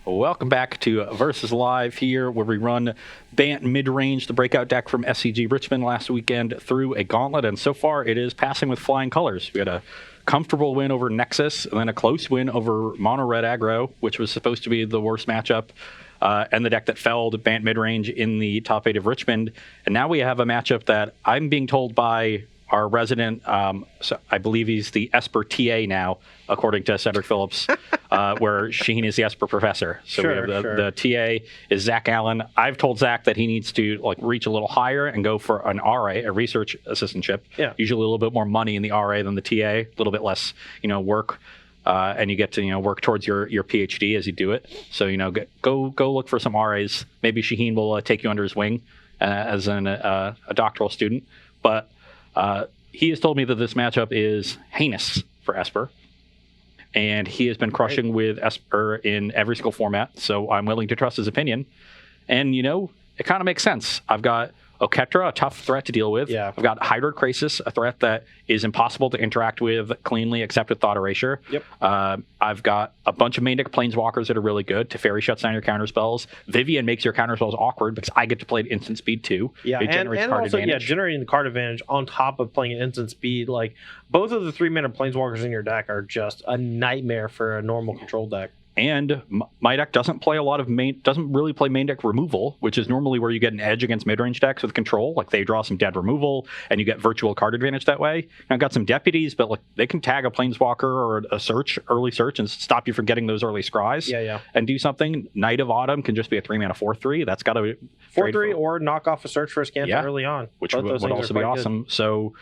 Welcome back to Versus Live here, where we run Bant Midrange, the breakout deck from SCG Richmond last weekend, through a gauntlet, and so far it is passing with flying colors. We had a comfortable win over Nexus, and then a close win over Mono Red Aggro, which was supposed to be the worst matchup, and the deck that felled Bant Midrange in the top 8 of Richmond. And now we have a matchup that I'm being told by our resident, so I believe he's the Esper TA now, according to Cedric Phillips, where Shaheen is the Esper professor. So we have the TA is Zach Allen. I've told Zach that he needs to reach a little higher and go for an RA, a research assistantship. Yeah. Usually a little bit more money in the RA than the TA, a little bit less, work. And you get to work towards your PhD as you do it. So go look for some RAs. Maybe Shaheen will take you under his wing as a doctoral student. But he has told me that this matchup is heinous for Esper, and he has been crushing with Esper in every single format, so I'm willing to trust his opinion. And, it kind of makes sense. I've got Oketra, a tough threat to deal with. Yeah. I've got Hydroid Krasis, a threat that is impossible to interact with cleanly except with Thought Erasure. Yep. I've got a bunch of main deck Planeswalkers that are really good. Teferi shuts down your counterspells. Vivian makes your counterspells awkward because I get to play at instant speed too. Yeah, and also generating the card advantage on top of playing at instant speed. Like, both of the 3-mana Planeswalkers in your deck are just a nightmare for a normal control deck. And my deck doesn't really play main deck removal, which is normally where you get an edge against mid-range decks with control. Like, they draw some dead removal, and you get virtual card advantage that way. And I've got some deputies, but they can tag a Planeswalker or a early search, and stop you from getting those early scries. Yeah. And do something. Knight of Autumn can just be a 3-mana 4/3. That's got to 4/3 or knock off a search for a Scanta early on, which would also be awesome. Good. So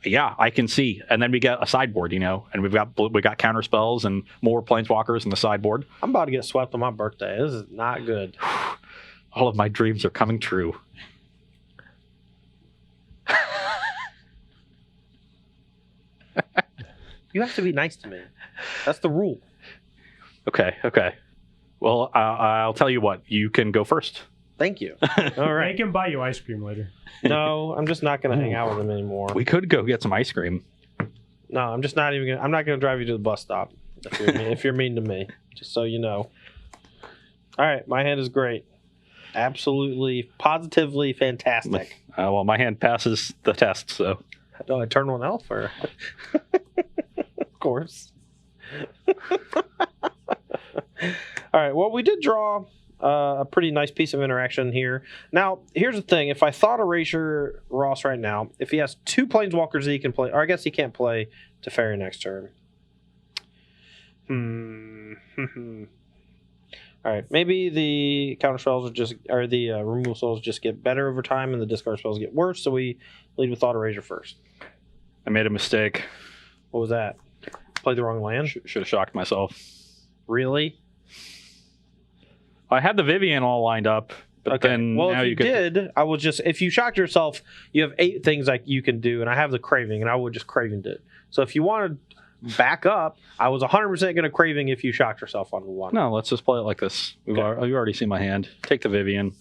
yeah, I can see. And then we get a sideboard, and we got counter spells and more Planeswalkers in the sideboard. I'm about to get swept on my birthday. This is not good. All of my dreams are coming true. You have to be nice to me. That's the rule. Okay. Well, I'll tell you what. You can go first. Thank you. All right. I can buy you ice cream later. No, I'm just not going to hang out with him anymore. We could go get some ice cream. No, I'm just not even going to. I'm not going to drive you to the bus stop if you're mean to me, just so you know. All right, my hand is great. Absolutely, positively fantastic. Well, my hand passes the test, so. Do I turn one elf or? Of course. All right, well, we did draw a pretty nice piece of interaction here. Now, here's the thing. If I Thought Erasure Ross right now, if he has 2 Planeswalkers that he can play, or I guess he can't play Teferi next turn. All right, maybe the counter spells or the removal spells just get better over time and the discard spells get worse, so we lead with Thought Erasure first. I made a mistake. What was that? Played the wrong land? Should have shocked myself. Really? I had the Vivian all lined up, but then well, now if you did, I would just, if you shocked yourself, you have 8 things like you can do, and I have the Craving, and I would just Craving it. So if you wanted back up, I was 100% going to Craving if you shocked yourself on one. No, let's just play it like this. You've already seen my hand. Take the Vivian.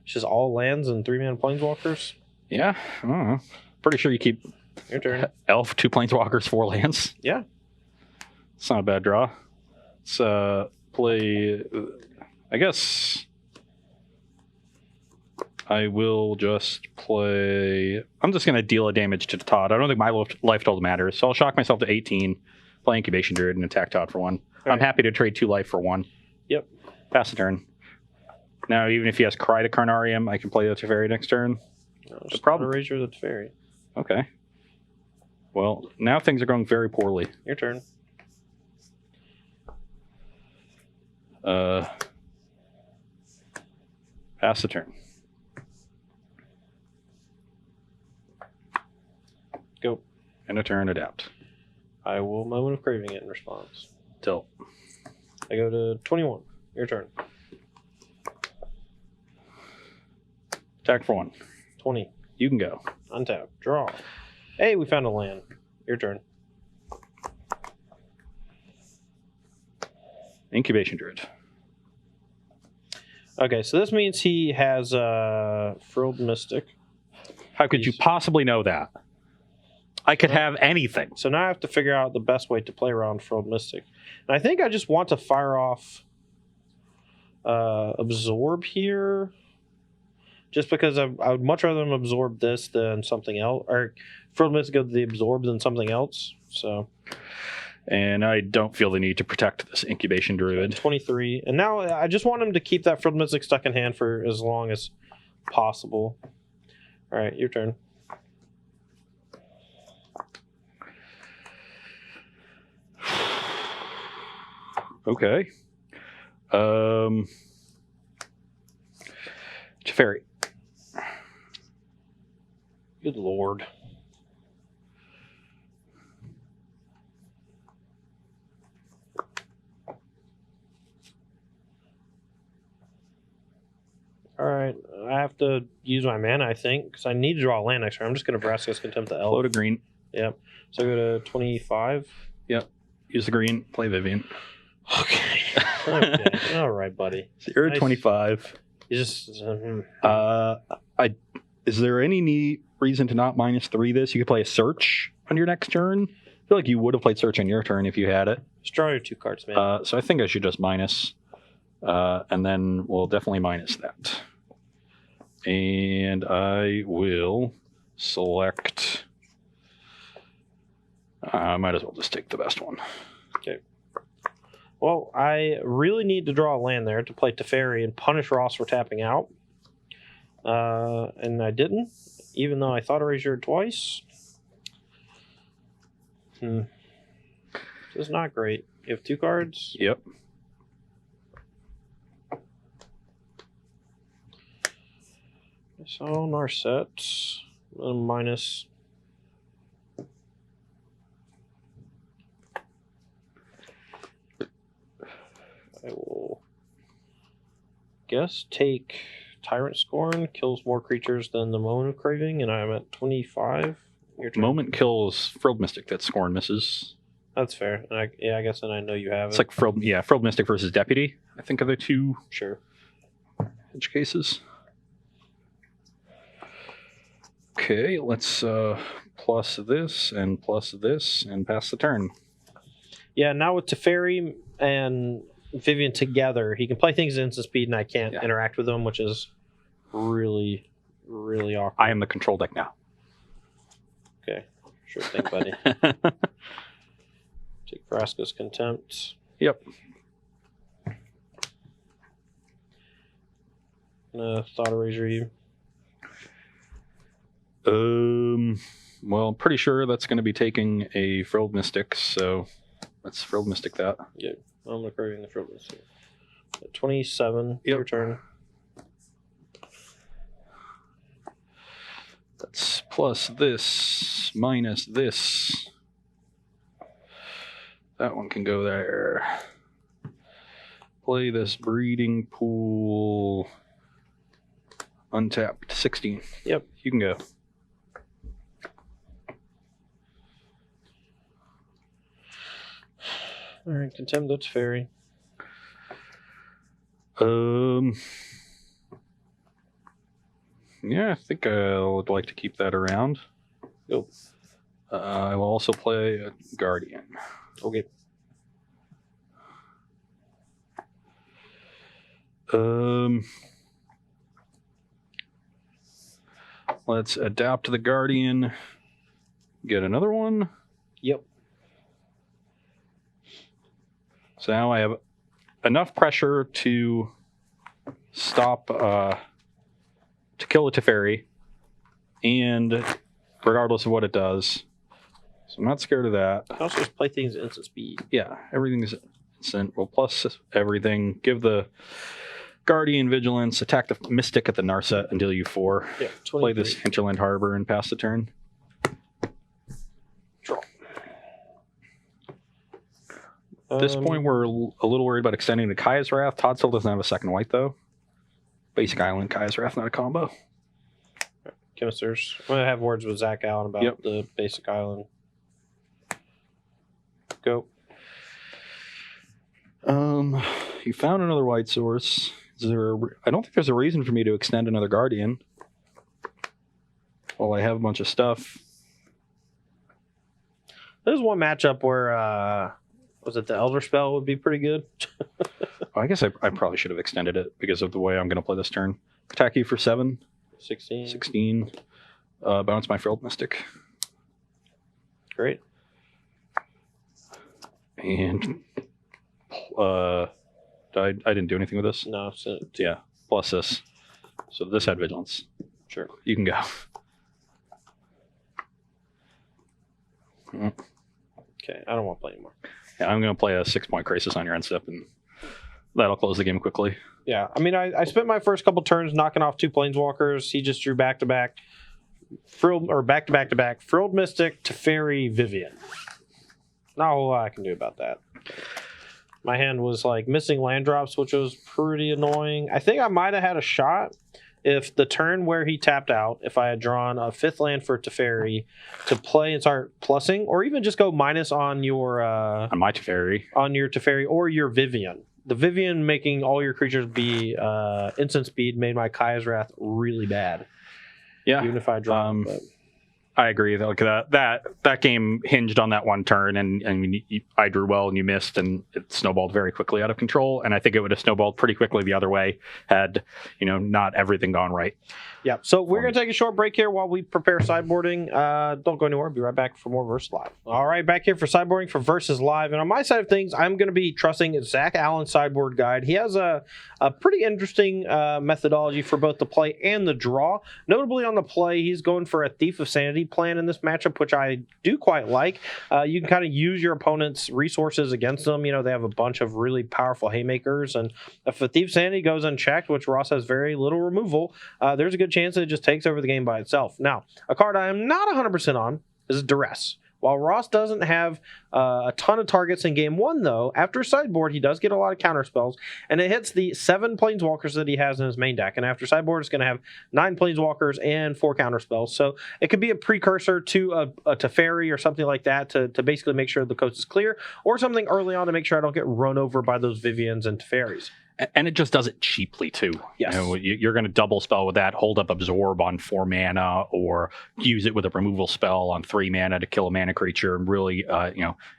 It's just all lands and 3-mana Planeswalkers? Yeah, I don't know. Pretty sure you keep your turn. Elf, 2 Planeswalkers, 4 lands. Yeah. It's not a bad draw. Let's play... I guess I will just play... I'm just going to deal a damage to Todd. I don't think my life total matters, so I'll shock myself to 18, play Incubation Druid, and attack Todd for 1. I'm happy to trade 2 life for 1. Yep. Pass the turn. Now, even if he has Cry to Carnarium, I can play the Teferi next turn. No, the problem. Erasure the Teferi. Okay. Well, now things are going very poorly. Your turn. Pass the turn. Go. And a turn, adapt. I will Moment of Craving it in response. Tilt. I go to 21. Your turn. Attack for 1. 20. You can go. Untap. Draw. Hey, we found a land. Your turn. Incubation Druid. Okay, so this means he has Frilled Mystic. How could you possibly know that? I could have anything. So now I have to figure out the best way to play around Frilled Mystic. And I think I just want to fire off Absorb here. Just because I would much rather them absorb this than something else. Or for them to go to the absorb than something else. So. And I don't feel the need to protect this incubation druid. 23. And now I just want him to keep that Frilled Mystic stuck in hand for as long as possible. All right, your turn. Okay. Teferi. Good lord. All right, I have to use my mana, I think, because I need to draw a land next turn. I'm just going to Vraska's Contempt the Elf. Float a green. Yep. So go to 25. Yep. Use the green. Play Vivian. Okay. Okay. All right, buddy. So you're Nice. at 25. You just. Is there any reason to not -3 this? You could play a search on your next turn. I feel like you would have played search on your turn if you had it. Just draw your 2 cards, man. So I think I should just minus. And then we'll definitely minus that. And I will select. I might as well just take the best one. Okay. Well, I really need to draw a land there to play Teferi and punish Ross for tapping out. And I didn't, even though I thought erasure twice. This is not great. You have 2 cards. Yep. So Narset minus. I will guess take Tyrant Scorn, kills more creatures than the Moment of Craving, and I'm at 25. Your turn. Moment kills Frilled Mystic. That Scorn misses. That's fair. And I guess then I know you have It's it. like Frilled Mystic versus Deputy. I think are the 2 Sure. edge cases. Okay, let's plus this and pass the turn. Yeah, now with Teferi and Vivian together, he can play things at instant speed, and I can't interact with them, which is really, really awkward. I am the control deck now. Okay, sure thing, buddy. Take Vraska's Contempt. Yep. Thought Erasure you. Well, I'm pretty sure that's going to be taking a Frilled Mystic, so let's Frilled Mystic that. Yeah, I'm going to carry in the Frilled Mystic. 27, your turn. That's plus this, minus this. That one can go there. Play this Breeding Pool. Untapped 16. Yep. You can go. All right, Contempt that's Fairy. Yeah, I think I would like to keep that around. Go. I will also play a Guardian. Okay. Let's adapt the Guardian. Get another one. Yep. So now I have enough pressure to stop, to kill a Teferi, and regardless of what it does. So I'm not scared of that. I also just play things at instant speed. Yeah, everything's instant. We'll plus everything. Give the Guardian Vigilance, attack the Mystic at the Narset and deal you 4. Yeah, 23. Play this Hinterland Harbor and pass the turn. Draw. At this point, we're a little worried about extending to Kaya's Wrath. Todd still doesn't have a second white, though. Basic Island, Kaya's Wrath, not a combo. Chemisters. I'm going to have words with Zach Allen about the basic island. Go. You found another white source. Is there I don't think there's a reason for me to extend another Guardian. Well, I have a bunch of stuff. There's one matchup where, was it the Elder Spell would be pretty good? I guess I probably should have extended it because of the way I'm going to play this turn. Attack you for 7. 16. 16. Bounce my Frilled Mystic. Great. And I didn't do anything with this. No. So, Yeah, plus this. So this had Vigilance. sure. You can go. Okay, I don't want to play anymore. Yeah, I'm going to play a 6-point Crisis on your end step, and that'll close the game quickly. Yeah, I mean, I spent my first couple turns knocking off 2 Planeswalkers. He just drew back-to-back. Back-to-back. Frilled Mystic, Teferi, Vivian. Not a whole lot I can do about that. My hand was like missing land drops, which was pretty annoying. I think I might have had a shot if the turn where he tapped out, if I had drawn a 5th land for Teferi to play and start plussing, or even just go minus on your On my Teferi. on your Teferi or your Vivian. The Vivian making all your creatures be instant speed made my Kaya's Wrath really bad. Yeah. Even if I draw it, but I agree. Like that game hinged on that one turn, and I drew well and you missed, and it snowballed very quickly out of control. And I think it would have snowballed pretty quickly the other way had not everything gone right. Yeah. So we're gonna take a short break here while we prepare sideboarding. Don't go anywhere. I'll be right back for more Versus Live. All right, back here for sideboarding for Versus Live. And on my side of things, I'm gonna be trusting Zach Allen's sideboard guide. He has a pretty interesting methodology for both the play and the draw. Notably on the play, he's going for a Thief of Sanity plan in this matchup, which I do quite like. You can kind of use your opponent's resources against them. They have a bunch of really powerful haymakers, and if a Thief of Sanity goes unchecked, which Ross has very little removal, there's a good chance that it just takes over the game by itself. Now, a card I am not 100% on is Duress. While Ross doesn't have a ton of targets in game 1, though, after sideboard, he does get a lot of counter spells, and it hits the 7 Planeswalkers that he has in his main deck. And after sideboard, it's going to have 9 Planeswalkers and 4 counter spells. So it could be a precursor to a Teferi or something like that to basically make sure the coast is clear, or something early on to make sure I don't get run over by those Vivians and Teferis. And it just does it cheaply, too. Yes. You're going to double spell with that, hold up Absorb on 4 mana, or use it with a removal spell on 3 mana to kill a mana creature. And really,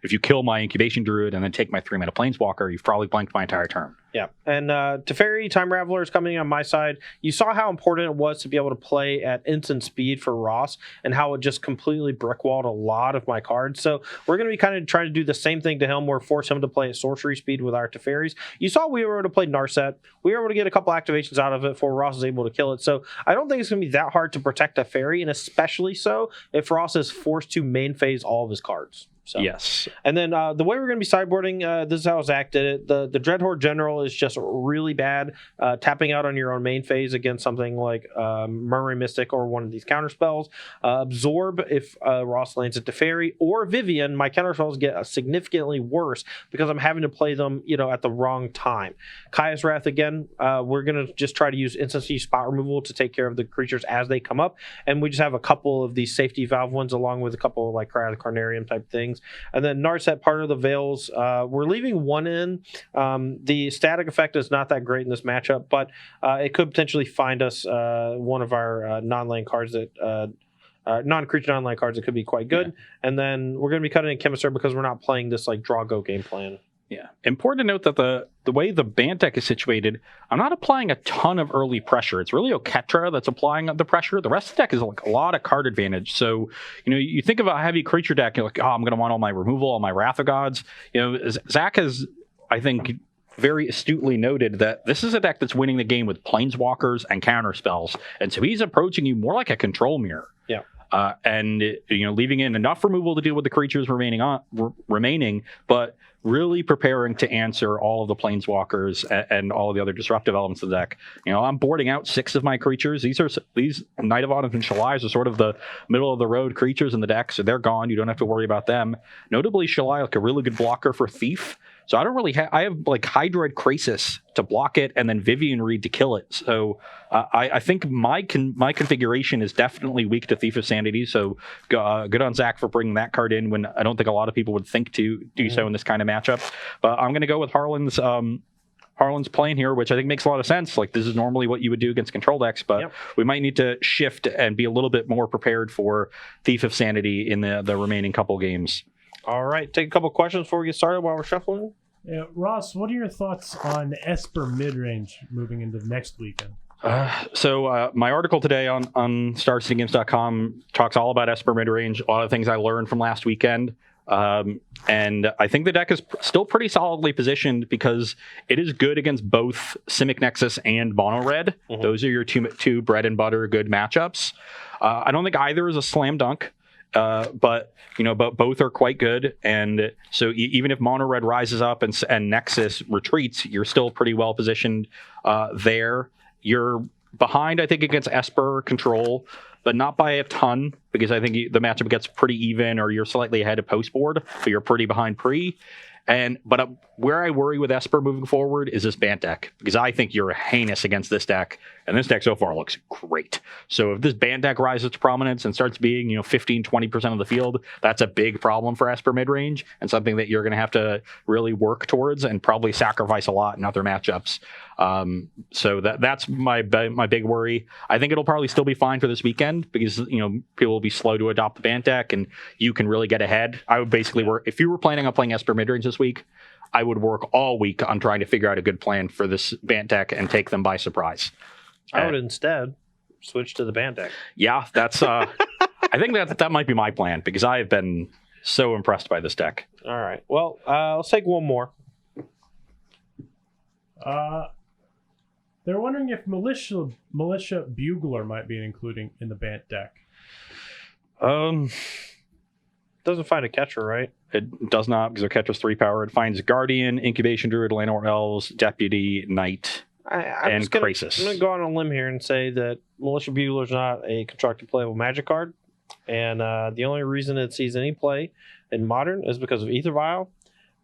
if you kill my Incubation Druid and then take my 3 mana Planeswalker, you've probably blanked my entire turn. Yeah, and Teferi, Time Raveler is coming in on my side. You saw how important it was to be able to play at instant speed for Ross, and how it just completely brickwalled a lot of my cards. So we're going to be kind of trying to do the same thing to him, or force him to play at sorcery speed with our Teferis. You saw we were able to play Narset. We were able to get a couple activations out of it before Ross was able to kill it. So I don't think it's going to be that hard to protect Teferi, and especially so if Ross is forced to main phase all of his cards. So. Yes. And then the way we're going to be sideboarding, this is how Zach did it. The Dreadhorde General is just really bad. Tapping out on your own main phase against something like Murmuring Mystic or one of these counter spells. Absorb if Ross lands at Teferi or Vivian. My counter spells get significantly worse because I'm having to play them, at the wrong time. Kaya's Wrath again. We're going to just try to use instantly spot removal to take care of the creatures as they come up, and we just have a couple of these safety valve ones along with a couple of like Cry of the Carnarium type things. And then Narset, part of the Veils, we're leaving 1 in. The static effect is not that great in this matchup, but it could potentially find us one of our non-land cards that non-creature non-land cards that could be quite good. Yeah. And then we're going to be cutting in Chemister because we're not playing this like draw go game plan. Yeah. Important to note that the way the Bant deck is situated, I'm not applying a ton of early pressure. It's really Oketra that's applying the pressure. The rest of the deck is like a lot of card advantage. So, you think of a heavy creature deck, you're like, I'm going to want all my removal, all my Wrath of Gods. Zach has, I think, very astutely noted that this is a deck that's winning the game with Planeswalkers and counter spells. And so he's approaching you more like a control mirror. Yeah. And leaving in enough removal to deal with the creatures remaining, but really preparing to answer all of the Planeswalkers and all of the other disruptive elements of the deck. I'm boarding out 6 of my creatures. These Knight of Autumn and Shalais are sort of the middle of the road creatures in the deck, so they're gone. You don't have to worry about them. Notably, Shalai, like a really good blocker for Thief. So I don't really I have like Hydroid Krasis to block it and then Vivian Reed to kill it. So I think my configuration is definitely weak to Thief of Sanity. So good on Zach for bringing that card in when I don't think a lot of people would think to do so in this kind of matchup. But I'm going to go with Harlan's playing here, which I think makes a lot of sense. Like, this is normally what you would do against control decks, but we might need to shift and be a little bit more prepared for Thief of Sanity in the remaining couple games. All right, take a couple questions before we get started while we're shuffling. Ross, what are your thoughts on Esper Midrange moving into next weekend? So my article today on StarCityGames.com talks all about Esper Midrange, a lot of things I learned from last weekend. And I think the deck is still pretty solidly positioned because it is good against both Simic Nexus and Mono Red. Mm-hmm. Those are your two bread and butter good matchups. I don't think either is a slam dunk. But both are quite good, and so even if Mono Red rises up and Nexus retreats, you're still pretty well positioned there. You're behind, I think, against Esper Control, but not by a ton, because I think the matchup gets pretty even, or you're slightly ahead of post board, but you're pretty behind pre. But where I worry with Esper moving forward is this Bant deck, because I think you're heinous against this deck, and this deck so far looks great. So if this Bant deck rises to prominence and starts being 15-20% of the field, that's a big problem for Esper midrange, and something that you're going to have to really work towards and probably sacrifice a lot in other matchups. So that's my big worry. I think it'll probably still be fine for this weekend because people will be slow to adopt the Bant deck, and you can really get ahead. I would basically work if you were planning on playing Esper midrange this week. I would work all week on trying to figure out a good plan for this Bant deck and take them by surprise. I would instead switch to the Bant deck. Yeah, that's. I think that might be my plan because I have been so impressed by this deck. All right. Well, let's take one more. They're wondering if Militia Bugler might be including in the Bant deck. Doesn't find a catcher, right? It does not, because their catcher's 3 power. It finds Guardian, Incubation Druid, Llanowar Elves, Deputy, Knight, and Krasis. I'm going to go on a limb here and say that Militia Bugler is not a constructed playable Magic card, and the only reason it sees any play in Modern is because of Ether Vial,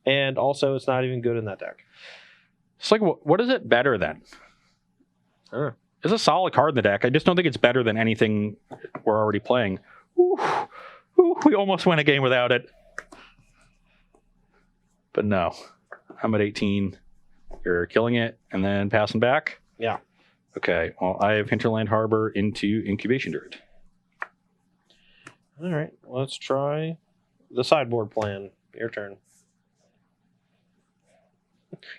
and also it's not even good in that deck. It's like, what is it better than? It's a solid card in the deck. I just don't think it's better than anything we're already playing. Ooh, we almost went a game without it. But no, I'm at 18. You're killing it and then passing back? Yeah. Okay, well, I have Hinterland Harbor into Incubation Druid. All right, let's try the sideboard plan. Your turn.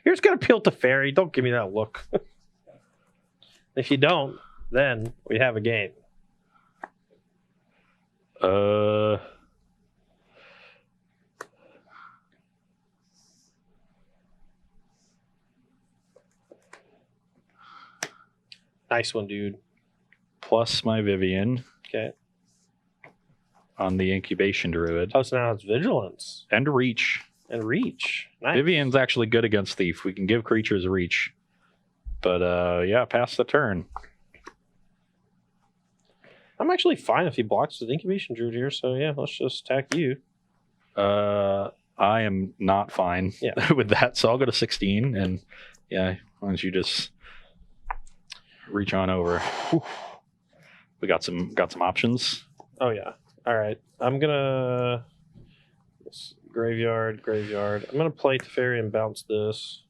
You're just going to appeal to Fairy. Don't give me that look. If you don't, then we have a game. Nice one, dude. Plus my Vivian. Okay. On the Incubation Druid. Oh, so now it's Vigilance. And Reach. And Reach. Nice. Vivian's actually good against Thief. We can give creatures Reach. But, yeah, pass the turn. I'm actually fine if he blocks the Incubation Druid here, so yeah, let's just attack you. I am not fine with that, so I'll go to 16, and yeah, as long as you just reach on over. We got some options. Oh yeah. All right. I'm gonna graveyard. I'm gonna play Teferi and bounce this.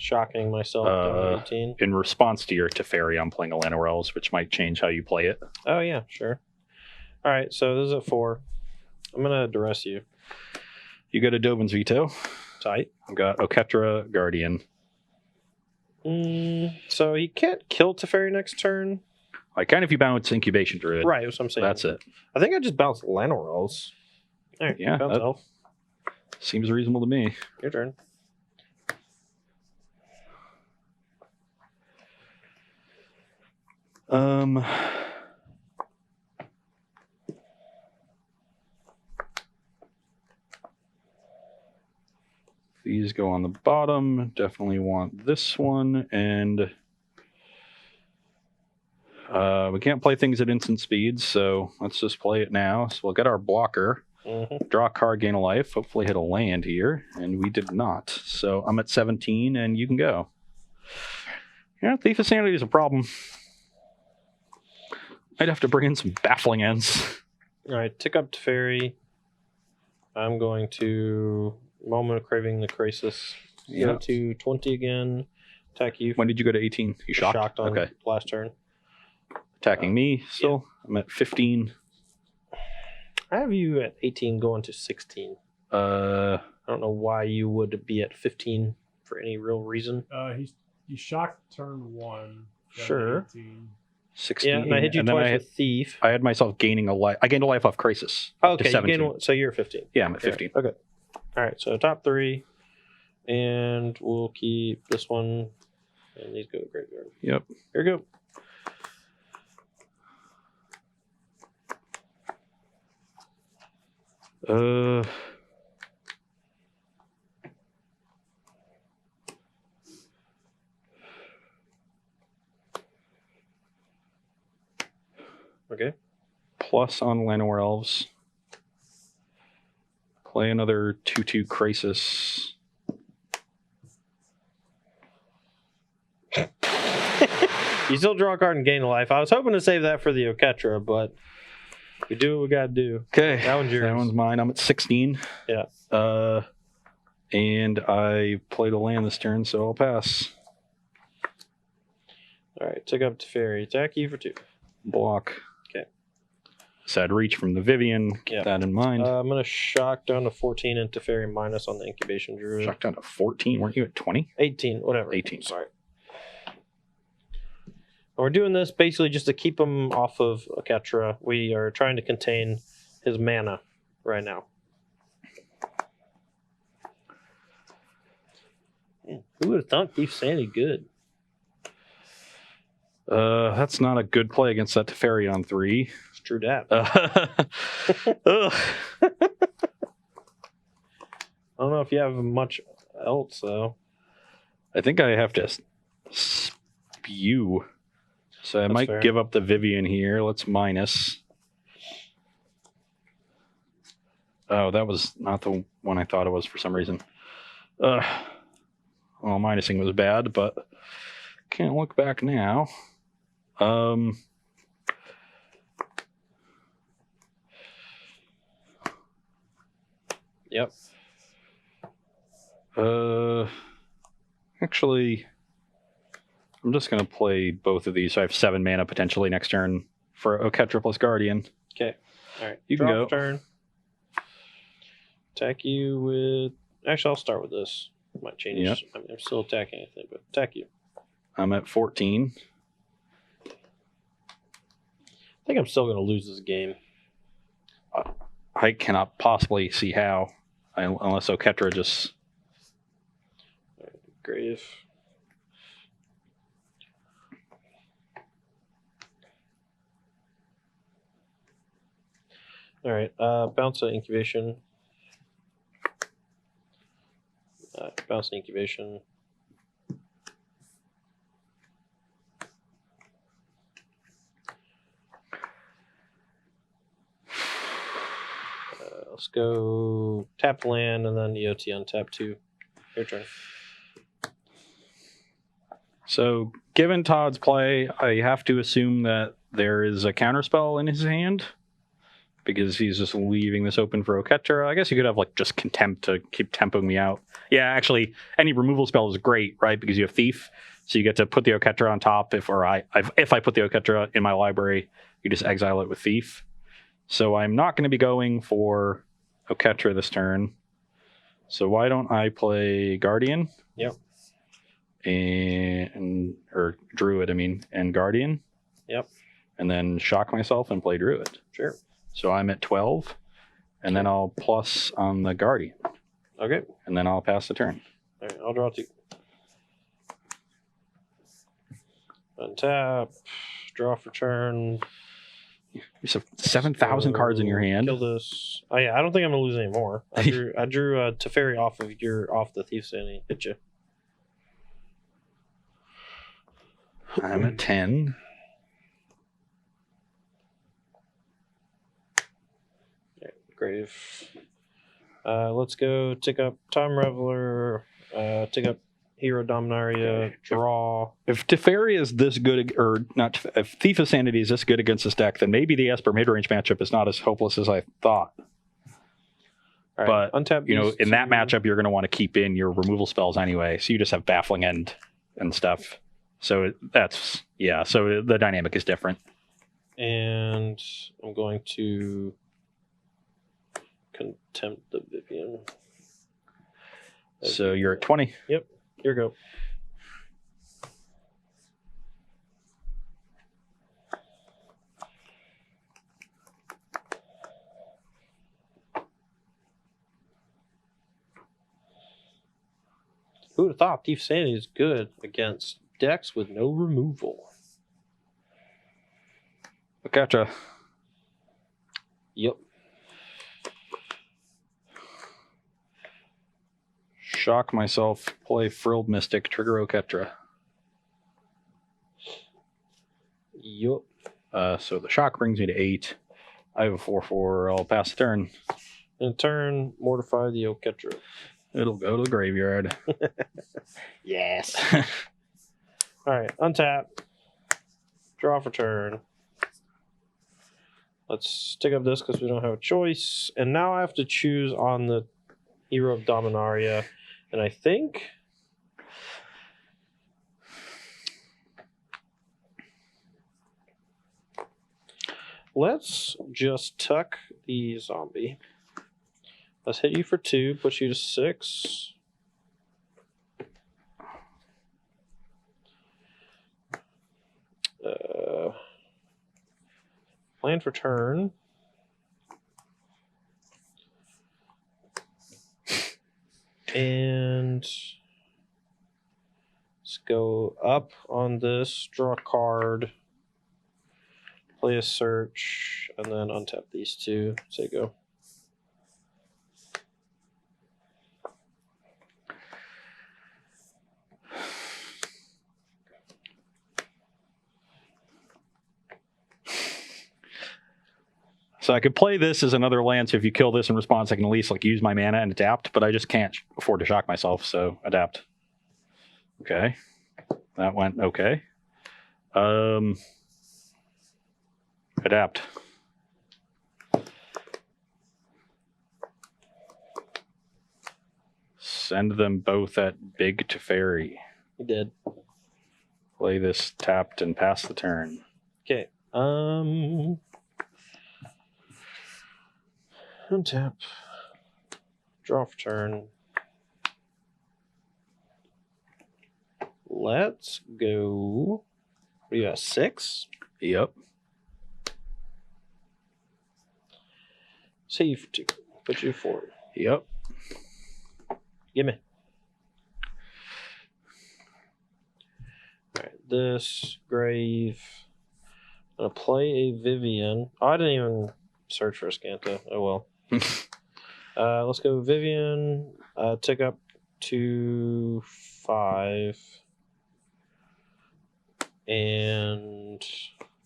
Shocking myself down 18. In response to your Teferi, I'm playing a Llanowar Elves, which might change how you play it. Oh yeah, sure. All right, so this is at 4. I'm gonna duress you. You go to Dovin's Veto. Tight. I've got Oketra Guardian. So he can't kill Teferi next turn. I can if you bounce Incubation Druid. Right, that's what I'm saying. That's it. I think I just bounced Llanowar Elves. All right, yeah, bounce Elf. Seems reasonable to me. Your turn. These go on the bottom. Definitely want this one, and we can't play things at instant speed, so let's just play it now. So we'll get our blocker, draw a card, gain a life, hopefully hit a land here, and we did not. So I'm at 17, and you can go. Yeah, Thief of Sanity is a problem. I'd have to bring in some baffling ends. All right, tick up Teferi. I'm going to Moment of Craving the Krasis. Go to 20 again. Attack you. When did you go to 18? You shocked? Shocked on last turn. Attacking me still. Yeah. I'm at 15. I have you at 18 going to 16. I don't know why you would be at 15 for any real reason. He shocked turn 1. got Sure. 18. 16. Yeah, and I hit you and then twice with Thief. I had myself gaining a life. I gained a life off Crisis. Okay, to you 17. gain one, so you're at 15. Yeah, I'm at 15. Okay. All right, so top 3. And we'll keep this one. And these go to graveyard. Yep. Here we go. Okay. Plus on Llanowar Elves. Play another 2/2 Crisis. You still draw a card and gain a life. I was hoping to save that for the Oketra, but we do what we gotta do. Okay. That one's yours. That one's mine. I'm at 16. Yeah. And I played a land this turn, so I'll pass. All right, take up Teferi. Attack you for 2. Block. Okay. Sad reach from the Vivian. Keep Yeah. that in mind. I'm gonna shock down to 14 and Teferi minus on the Incubation Druid. Shocked down to 14. Weren't you at 20? 18, whatever. 18. Sorry. And we're doing this basically just to keep him off of Oketra. We are trying to contain his mana right now. Who would have thought Thief Sandy good? That's not a good play against that Teferi on 3. It's true that. Ugh. I don't know if you have much else though. I think I have to spew. So I That's might fair. give up the Vivian here. Let's minus. Oh, that was not the one I thought it was for some reason. Well, minusing was bad, but can't look back now. Yep. Actually, I'm just going to play both of these. So I have 7 mana potentially next turn for Oketra plus Guardian. Okay. All right. You can Draw go. turn. Attack you with. Actually, I'll start with this. Might change. Yep. I mean, I'm still attacking anything, but attack you. I'm at 14. I think I'm still going to lose this game. I cannot possibly see how, unless Oketra just... Grave. All right. Bounce an incubation. Bounce an incubation. Let's go tap land and then EOT on tap 2. Your turn. So, given Todd's play, I have to assume that there is a counterspell in his hand, because he's just leaving this open for Oketra. I guess you could have like just Contempt to keep tempoing me out. Yeah, actually, any removal spell is great, right? Because you have Thief, so you get to put the Oketra on top. If I put the Oketra in my library, you just exile it with Thief. So I'm not going to be going for Oketra this turn. So why don't I play Guardian? Yep. Or Druid, and Guardian. Yep. And then shock myself and play Druid. Sure. So I'm at 12, and then I'll plus on the Guardian, Okay. and then I'll pass the turn. All right. I'll draw 2. Untap. Draw for turn. You have 7,000 cards in your hand. Kill this. Oh yeah, I don't think I'm gonna lose any more. I drew Teferi off the Thief Sandy. Hit you. I'm at 10. Grave. Let's go take up Time Reveler. Take up Hero Dominaria. Draw. If Teferi is this good, or not, if Thief of Sanity is this good against this deck, then maybe the Esper midrange matchup is not as hopeless as I thought. All right, But, untap in these that 2. matchup, you're going to want to keep in your removal spells anyway, so you just have Baffling End and stuff. So so the dynamic is different. And I'm going to Contempt the Vivian. So you're at 20. Yep. Here we go. Who would have thought Thief Sanity is good against decks with no removal? Gotcha. Yep. Shock myself. Play Frilled Mystic. Trigger Oketra. Yep. So the shock brings me to 8. I have a 4/4. I'll pass the turn. In turn, mortify the Oketra. It'll go to the graveyard. Yes. All right. Untap. Draw for turn. Let's stick up this because we don't have a choice. And now I have to choose on the Hero of Dominaria. And I think... let's just tuck the zombie. Let's hit you for 2, put you to 6. Plan for turn. And let's go up on this, draw a card, play a search, and then untap these 2. Say go. So I could play this as another land, so if you kill this in response, I can at least like use my mana and adapt, but I just can't afford to shock myself, so adapt. Okay. That went okay. Adapt. Send them both at big to fairy. You did. Play this tapped and pass the turn. Okay. Untap. Draw for turn. Let's go. What do you got? 6? Yep. Save for 2. Put you forward. Yep. Gimme. Alright, this grave. I'm gonna play a Vivian. Oh, I didn't even search for a Scanta. Oh well. Let's go Vivian. Tick up to 5. And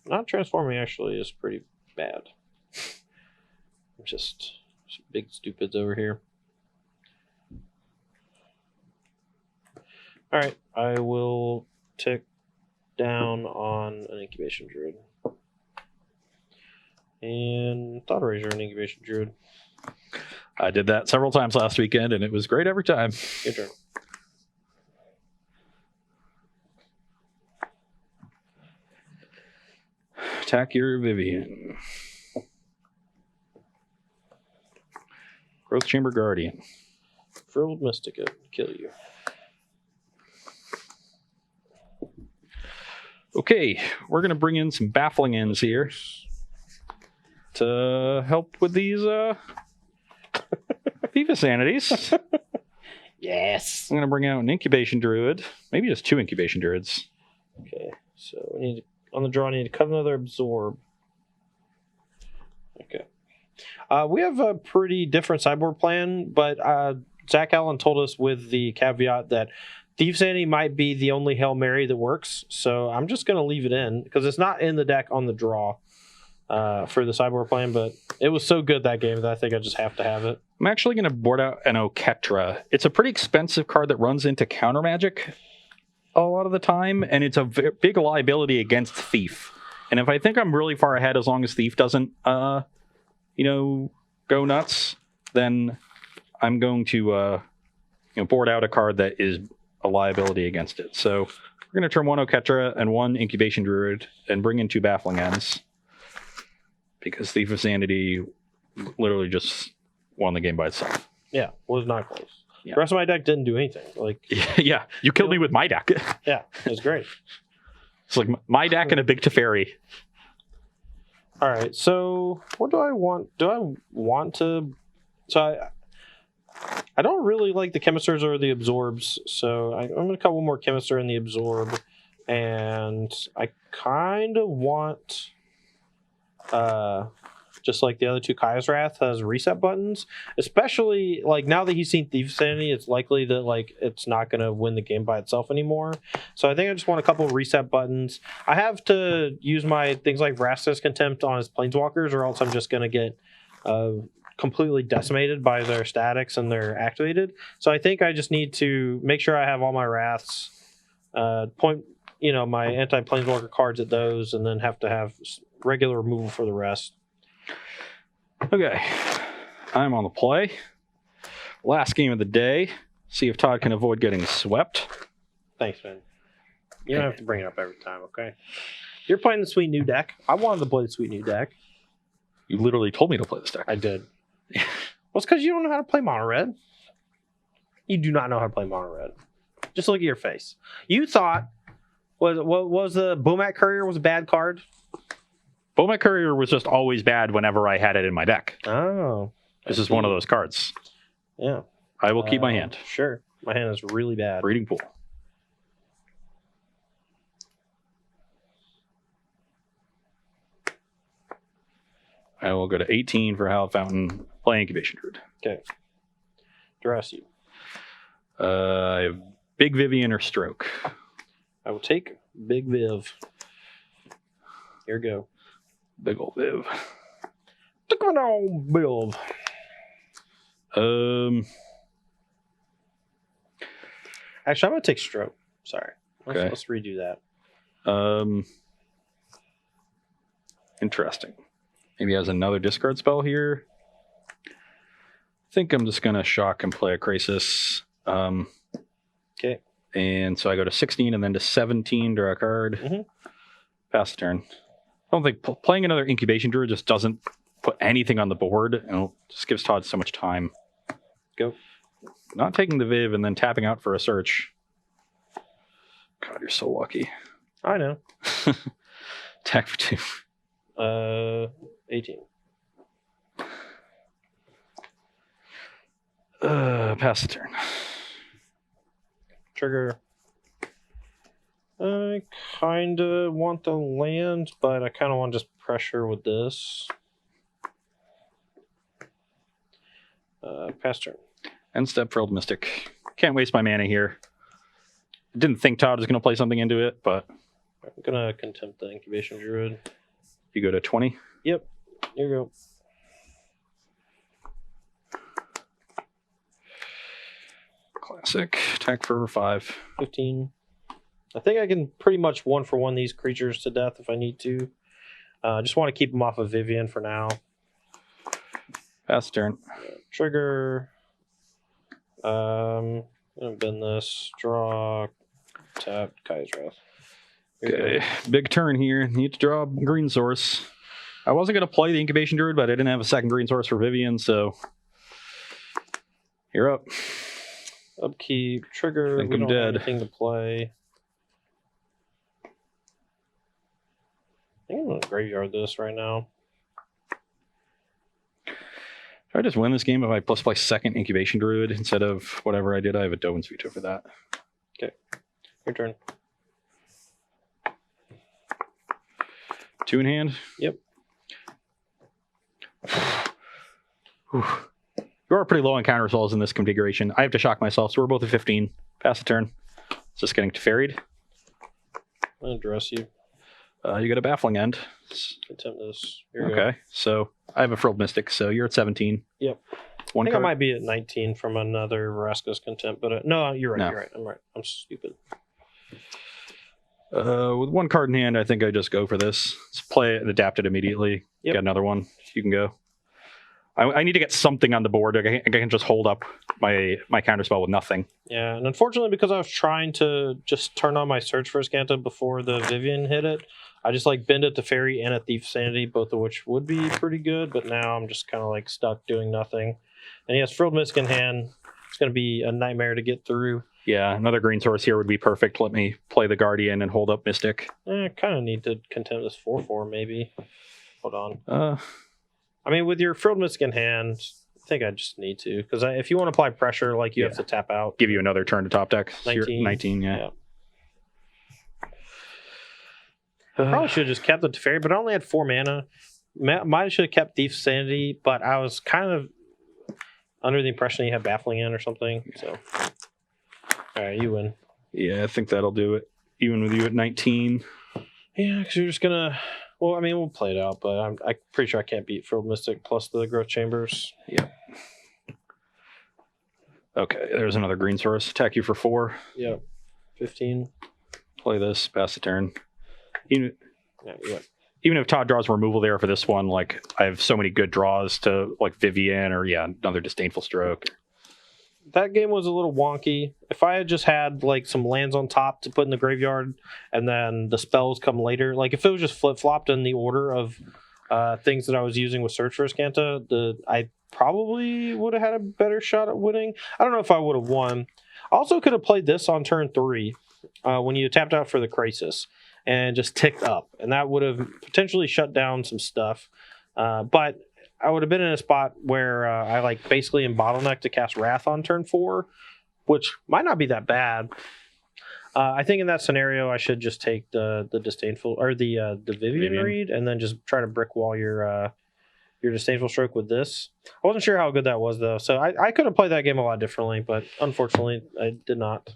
not transforming actually is pretty bad. I'm just some big stupids over here. Alright, I will tick down on an Incubation Druid. And Thought Eraser and Incubation Druid. I did that several times last weekend, and it was great every time. Your turn. Attack your Vivian. Growth Chamber Guardian. Frilled Mystica. Kill you. Okay, we're going to bring in some baffling ends here to help with these FIFA sanities. Yes. I'm going to bring out an Incubation Druid, maybe just 2 Incubation Druids. Okay, so we need to, on the draw, I need to cut another Absorb. Okay. We have a pretty different sideboard plan, but Zach Allen told us with the caveat that Thief Sanity might be the only Hail Mary that works, so I'm just going to leave it in because it's not in the deck on the draw for the sideboard plan, but it was so good that game that I think I just have to have it. I'm actually going to board out an Oketra. It's a pretty expensive card that runs into counter magic a lot of the time, and it's a big liability against Thief. And if I think I'm really far ahead, as long as Thief doesn't, go nuts, then I'm going to, board out a card that is a liability against it. So we're going to turn 1 Oketra and 1 Incubation Druid and bring in 2 Baffling Ends because Thief of Sanity literally just won the game by itself. Yeah, was not close. The rest of my deck didn't do anything. Like, Yeah, you killed me with my deck. yeah, it was great. It's like my deck and a big Teferi. All right, so what do I want? Do I want to? So I don't really like the Chemisters or the Absorbs, so I'm going to couple more Chemister in the Absorb, and I kind of want, just like the other two, Kaya's Wrath has reset buttons, especially like now that he's seen Thief's Sanity, it's likely that like it's not going to win the game by itself anymore. So I think I just want a couple of reset buttons. I have to use my things like Vraska's Contempt on his Planeswalkers, or else I'm just going to get completely decimated by their statics and they're activated. So I think I just need to make sure I have all my Wraths, point my anti-Planeswalker cards at those, and then have to have regular removal for the rest. Okay, I'm on the play. Last game of the day. See if Todd can avoid getting swept. Thanks, man. You don't have to bring it up every time, okay? You're playing the Sweet New deck. I wanted to play the Sweet New deck. You literally told me to play this deck. I did. Well, it's because you don't know how to play Mono Red. You do not know how to play Mono Red. Just look at your face. You thought what was the Bomat Courier was a bad card? Bowmat Courier was just always bad whenever I had it in my deck. Oh. This is one of those cards. Yeah. I will keep my hand. Sure. My hand is really bad. Breeding Pool. I will go to 18 for Hallowed Fountain. Play Incubation Druid. Okay. Dress you. I have Big Vivian or Stroke. I will take Big Viv. Here we go. Big ol' Viv. Look at old Viv. Actually, I'm going to take Stroke. Sorry. Let's redo that. Interesting. Maybe he has another discard spell here. I think I'm just going to shock and play a Crisis. Okay. And so I go to 16 and then to 17, draw a card. Mm-hmm. Pass the turn. I don't think playing another Incubation Druid just doesn't put anything on the board. And it just gives Todd so much time. Go. Not taking the Viv and then tapping out for a search. God, you're so lucky. I know. Attack for 2. 18. Pass the turn. Trigger. I kind of want the land, but I kind of want just pressure with this. Pass turn. End step, Frilled Mystic. Can't waste my mana here. Didn't think Todd was going to play something into it, but... I'm going to Contempt the Incubation Druid. You go to 20? Yep. Here you go. Classic. Attack for 5. 15. I think I can pretty much 1-for-1 these creatures to death if I need to. Just want to keep them off of Vivian for now. Pass turn. Trigger. I'm going to bend this. Draw. Tap. Kaya's Wrath. Okay. Big turn here. Need to draw a green source. I wasn't going to play the Incubation Druid, but I didn't have a second green source for Vivian, so... You're up. Upkeep. Trigger. Think we I'm don't dead. have anything to play. I think I'm going to graveyard this right now. If I just win this game if I plus play second Incubation Druid instead of whatever I did, I have a Dovin's Veto for that. Okay. Your turn. 2 in hand? Yep. Whew. You are pretty low on counter spells in this configuration. I have to shock myself, so we're both at 15. Pass the turn. It's just getting Teferied. I'm going to dress you. You get a Baffling End. Contempt this. Here you Okay, go. so I have a Frilled Mystic, so you're at 17. Yep. One I think card. I might be at 19 from another Vraska's Contempt, but no, you're right. No. You're right. I'm right. I'm stupid. With one card in hand, I think I just go for this. Let's play it and adapt it immediately. Yep. Get another one. You can go. I need to get something on the board. I can't just hold up my counterspell with nothing. Yeah, and unfortunately, because I was trying to just turn on my Search for Azcanta before the Vivian hit it, I just like bend it to Fairy and a Thief Sanity, both of which would be pretty good, but now I'm just kind of like stuck doing nothing. And he has Frilled Mystic in hand. It's going to be a nightmare to get through. Yeah, another green source here would be perfect. Let me play the Guardian and hold up Mystic. Kind of need to contend this 4/4 maybe. Hold on. Uh, I mean, with your Frilled Mystic in hand, I think I just need to. Because if you want to apply pressure, like you have to tap out. Give you another turn to top deck. So 19. 19, yeah. Probably should have just kept the Teferi, but I only had 4 mana. Might should have kept Thief's Sanity, but I was kind of under the impression you had Baffling in or something. So, all right, you win. Yeah, I think that'll do it. Even with you at 19. Yeah, because you're just gonna. Well, I mean, we'll play it out, but I'm pretty sure I can't beat Frilled Mystic plus the Growth Chambers. Yep. Okay, there's another green source. Attack you for 4. Yep. 15. Play this. Pass the turn. Yeah, Even if Todd draws removal there for this one, like I have so many good draws to like Vivian or another Disdainful Stroke. that game was a little wonky. If I had just had like some lands on top to put in the graveyard and then the spells come later, like if it was just flip-flopped in the order of things that I was using with Search for Azcanta, I probably would have had a better shot at winning. I don't know if I would have won. I also could have played this on turn 3 when you tapped out for the Crisis and just ticked up, and that would have potentially shut down some stuff. But I would have been in a spot where I like basically in bottleneck to cast Wrath on turn 4, which might not be that bad. I think in that scenario I should just take the Disdainful or the Vivian Reed and then just try to brick wall your Disdainful Stroke with this. I wasn't sure how good that was though, so I could have played that game a lot differently, but unfortunately I did not.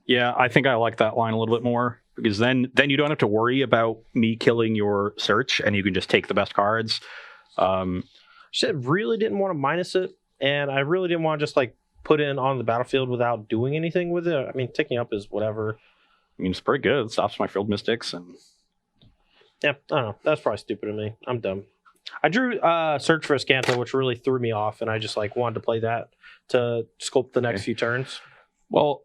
Yeah, I think I like that line a little bit more because then you don't have to worry about me killing your search and you can just take the best cards. Shit, really didn't want to minus it, and I really didn't want to just like put it on the battlefield without doing anything with it. I mean, ticking up is whatever. I mean, it's pretty good. It stops my Frilled Mystics and yeah, I don't know. That's probably stupid of me. I'm dumb. I drew Search for Azcanta, which really threw me off, and I just like wanted to play that to sculpt the next few turns. Well,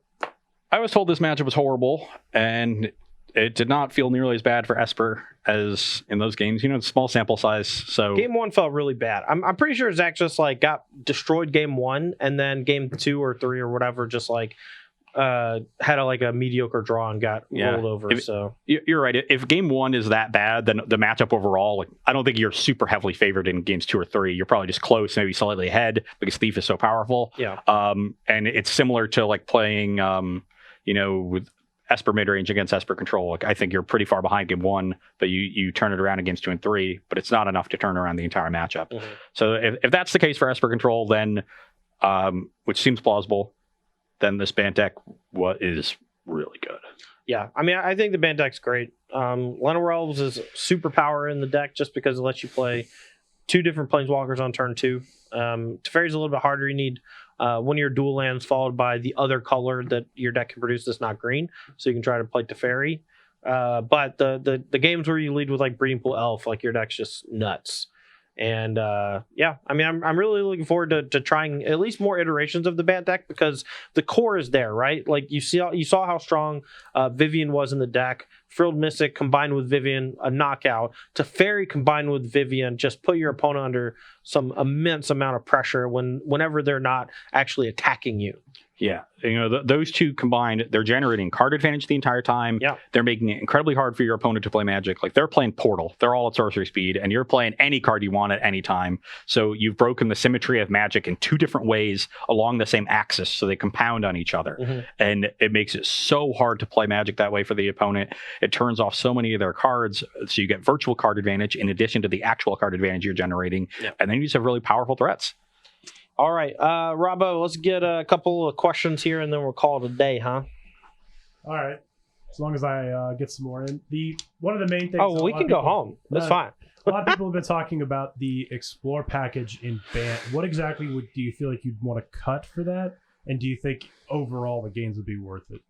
I was told this matchup was horrible, and it did not feel nearly as bad for Esper as in those games. You know, it's small sample size, so Game 1 felt really bad. I'm pretty sure Zach just like got destroyed game 1, and then game 2 or 3 or whatever just like had a mediocre draw and got rolled over. So you're right. If game 1 is that bad, then the matchup overall, like, I don't think you're super heavily favored in games 2 or 3. You're probably just close, maybe slightly ahead because Thief is so powerful. Yeah. And it's similar to like playing, with Esper midrange against Esper control. Like, I think you're pretty far behind game 1, but you turn it around in games 2 and 3, but it's not enough to turn around the entire matchup. Mm-hmm. So if that's the case for Esper control, then which seems plausible, then this Bant deck is really good. Yeah, I mean, I think the Bant deck's great. Llanowar Elves is superpower in the deck just because it lets you play 2 different Planeswalkers on turn 2. Teferi's a little bit harder. You need one of your dual lands followed by the other color that your deck can produce that's not green, so you can try to play Teferi. But the games where you lead with like Breeding Pool Elf, like your deck's just nuts. And I mean, I'm really looking forward to trying at least more iterations of the Bant deck because the core is there, right? Like you saw how strong Vivian was in the deck. Frilled Mystic combined with Vivian, a knockout. Teferi combined with Vivian, just put your opponent under some immense amount of pressure whenever they're not actually attacking you. Yeah, those two combined, they're generating card advantage the entire time. Yeah. They're making it incredibly hard for your opponent to play Magic. Like, they're playing Portal. They're all at sorcery speed, and you're playing any card you want at any time. So you've broken the symmetry of Magic in 2 different ways along the same axis, so they compound on each other. Mm-hmm. And it makes it so hard to play Magic that way for the opponent. It turns off so many of their cards, so you get virtual card advantage in addition to the actual card advantage you're generating. Yeah. And then you just have really powerful threats. All right, Robbo, let's get a couple of questions here, and then we'll call it a day, huh? All right. As long as I get some more in. One of the main things... Oh, well, we can go home. That's fine. A lot of people have been talking about the Explore package in Bant. What exactly do you feel like you'd want to cut for that? And do you think overall the gains would be worth it?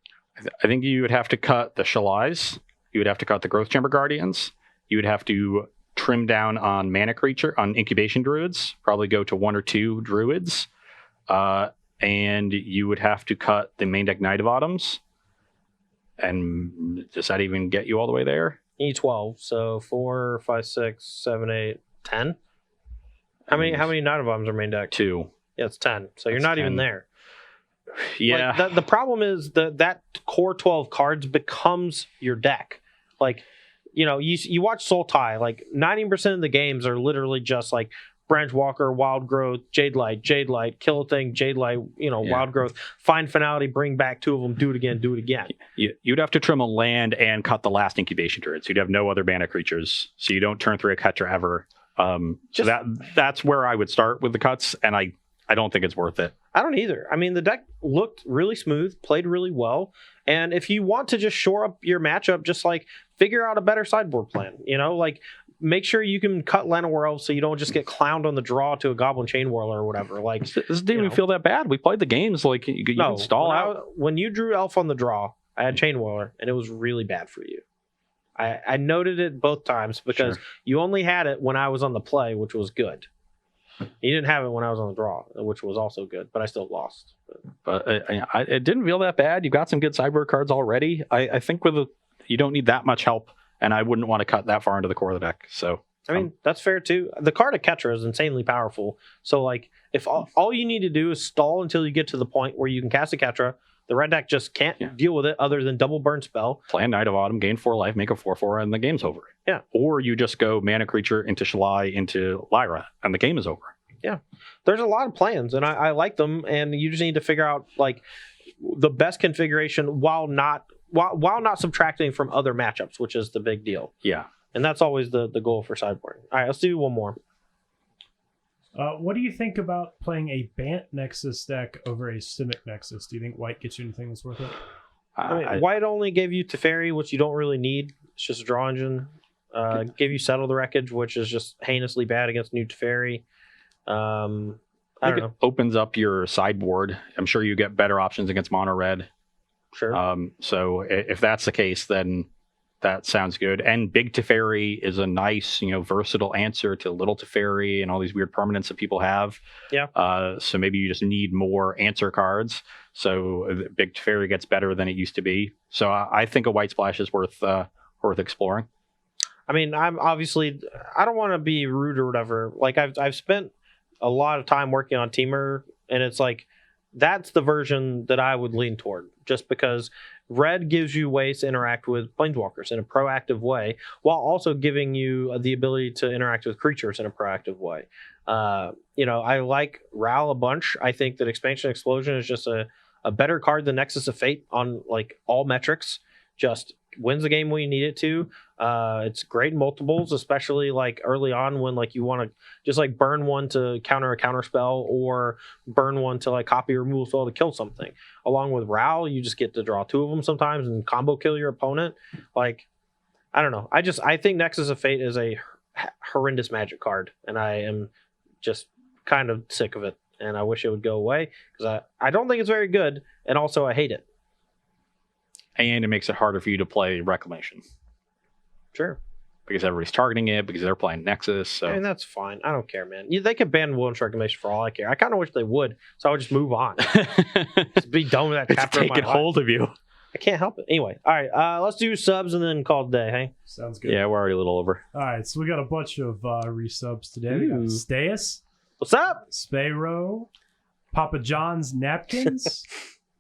I think you would have to cut the Shalais. You would have to cut the Growth Chamber Guardians. You would have to trim down on incubation druids, probably go to 1 or 2 druids, and you would have to cut the main deck Knight of Autumns. And does that even get you all the way there? You need 12, so 4, 5, 6, 7, 8, 10. How many Knight of Autumns are main deck? 2. Yeah, it's 10. So you're not 10. Even there. Yeah. Like, the problem is that core 12 cards becomes your deck. Like, you watch Sultai, like 90% of the games are literally just like Branch Walker, Wild Growth, Jade Light, Kill a Thing, Jade Light, Wild Growth, find Finality, bring back 2 of them, do it again. You'd have to trim a land and cut the last incubation turret, so you'd have no other mana creatures, so you don't turn 3 a Ketra ever. So that's where I would start with the cuts, and I don't think it's worth it. I don't either. I mean, the deck looked really smooth, played really well, and if you want to just shore up your matchup, just like figure out a better sideboard plan. Like make sure you can cut Llanowar Elves so you don't just get clowned on the draw to a Goblin Chain Whirler or whatever. Like this didn't even feel that bad. We played the games like you can stall out. When you drew Elf on the draw, I had Chain Whirler, and it was really bad for you. I noted it both times because you only had it when I was on the play, which was good. You didn't have it when I was on the draw, which was also good, but I still lost. But it didn't feel that bad. You got some good sideboard cards already. I think you don't need that much help, and I wouldn't want to cut that far into the core of the deck. So I mean, that's fair too. The card of Ketra is insanely powerful. So like, if all you need to do is stall until you get to the point where you can cast a Ketra, the red deck just can't deal with it other than double burn spell. Plan Knight of Autumn, gain 4 life, make a 4/4, and the game's over. Yeah. Or you just go mana creature into Shalai into Lyra, and the game is over. Yeah. There's a lot of plans, and I like them, and you just need to figure out like the best configuration while not subtracting from other matchups, which is the big deal. Yeah. And that's always the goal for sideboarding. All right, let's do one more. What do you think about playing a Bant Nexus deck over a Simic Nexus? Do you think white gets you anything that's worth it? White only gave you Teferi, which you don't really need. It's just a draw engine. Gave you Settle the Wreckage, which is just heinously bad against new Teferi. I don't know. It opens up your sideboard. I'm sure you get better options against mono red. Sure. So if that's the case, then that sounds good. And Big Teferi is a nice, versatile answer to Little Teferi and all these weird permanents that people have. Yeah. So maybe you just need more answer cards. So Big Teferi gets better than it used to be. So I think a white splash is worth exploring. I mean, I don't want to be rude or whatever. Like I've spent a lot of time working on Teamer, and it's like that's the version that I would lean toward, just because red gives you ways to interact with planeswalkers in a proactive way, while also giving you the ability to interact with creatures in a proactive way. I like Ral a bunch. I think that Expansion Explosion is just a better card than Nexus of Fate on like all metrics. Just wins the game when you need it to. It's great in multiples, especially like early on when like you want to just like burn one to counter a counter spell or burn one to like copy a removal spell to kill something. Along with Ral, you just get to draw 2 of them sometimes and combo kill your opponent. Like, I don't know. I think Nexus of Fate is a horrendous Magic card, and I am just kind of sick of it, and I wish it would go away because I don't think it's very good, and also I hate it. And it makes it harder for you to play Reclamation. Sure. Because everybody's targeting it, because they're playing Nexus. So. And that's fine. I don't care, man. They could ban Wilderness Reclamation for all I care. I kind of wish they would, so I would just move on. Just be done with that chapter it's taking hold of you. I can't help it. Anyway, all right. Let's do subs and then call it a day, hey? Sounds good. Yeah, we're already a little over. All right, so we got a bunch of resubs today. We got Steus. What's up? Spayro. Papa John's Napkins.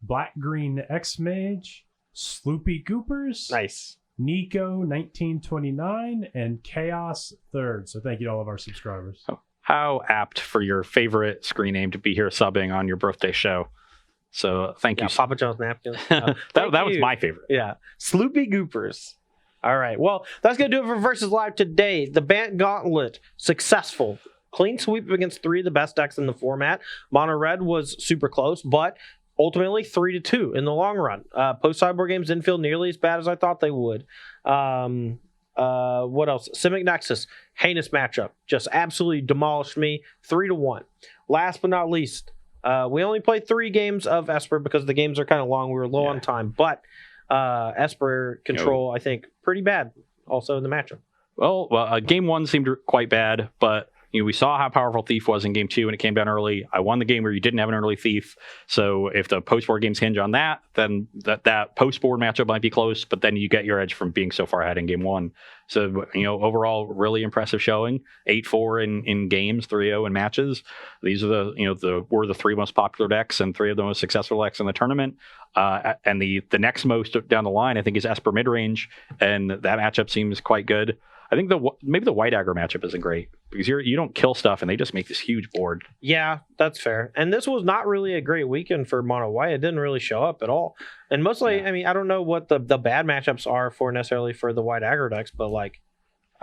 Black Green X-Mage. Sloopy Goopers. Nice. Nico 1929 and Chaos Third. So thank you to all of our subscribers. Oh, how apt for your favorite screen name to be here subbing on your birthday show. So thank you. Papa John's Napkins. that was my favorite. Yeah. Sloopy Goopers. All right. Well, that's going to do it for Versus Live today. The Bant Gauntlet, successful. Clean sweep against 3 of the best decks in the format. Mono Red was super close, but ultimately 3-2 in the long run. Post sideboard games didn't feel nearly as bad as I thought they would. What else? Simic Nexus, heinous matchup. Just absolutely demolished me. 3-1. Last but not least, we only played 3 games of Esper because the games are kind of long. We were low on time. But Esper control, I think, pretty bad also in the matchup. Well, game 1 seemed quite bad, but we saw how powerful Thief was in game 2 when it came down early. I won the game where you didn't have an early Thief. So if the post-board games hinge on that, then that post-board matchup might be close, but then you get your edge from being so far ahead in game 1. So, overall, really impressive showing. 8-4 in games, 3-0 in matches. These are were the 3 most popular decks and 3 of the most successful decks in the tournament. And the next most down the line, I think, is Esper Midrange, and that matchup seems quite good. I think maybe the white aggro matchup isn't great because you don't kill stuff and they just make this huge board. Yeah, that's fair. And this was not really a great weekend for mono white. It didn't really show up at all. And mostly, I mean, I don't know what the bad matchups are for necessarily for the white aggro decks, but like,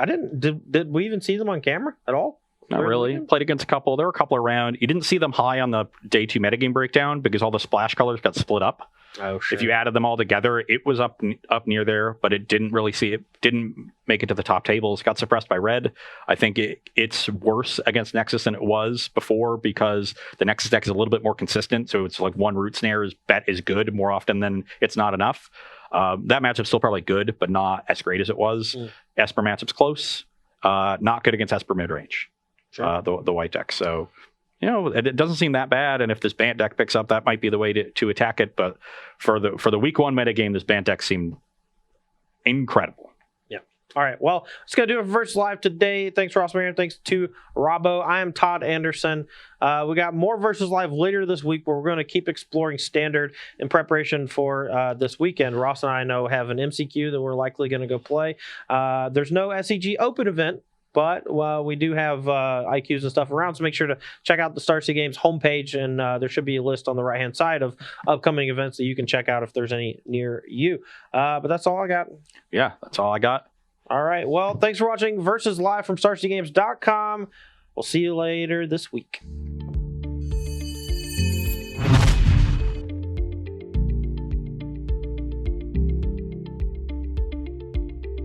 did we even see them on camera at all? Not really. Played against a couple. There were a couple around. You didn't see them high on the day 2 metagame breakdown because all the splash colors got split up. Oh, shit. If you added them all together, it was up near there, but it didn't make it to the top tables. It got suppressed by red. I think it's worse against Nexus than it was before because the Nexus deck is a little bit more consistent. So it's like one root snare's bet is good more often than it's not enough. That matchup's still probably good, but not as great as it was. Esper matchup's close. Not good against Esper midrange. Sure. The white deck. So, it doesn't seem that bad. And if this Bant deck picks up, that might be the way to attack it. But for the week 1 metagame, this Bant deck seemed incredible. Yeah. All right. Well, it's going to do it for Versus Live today. Thanks, Ross Marion. Thanks to Robbo. I am Todd Anderson. We got more Versus Live later this week where we're going to keep exploring Standard in preparation for this weekend. Ross and I know have an MCQ that we're likely going to go play. There's no SEG Open event, but we do have IQs and stuff around, so make sure to check out the Starcy Games homepage, and there should be a list on the right-hand side of upcoming events that you can check out if there's any near you. But that's all I got. Yeah, that's all I got. All right. Well, thanks for watching Versus Live from StarcyGames.com. We'll see you later this week.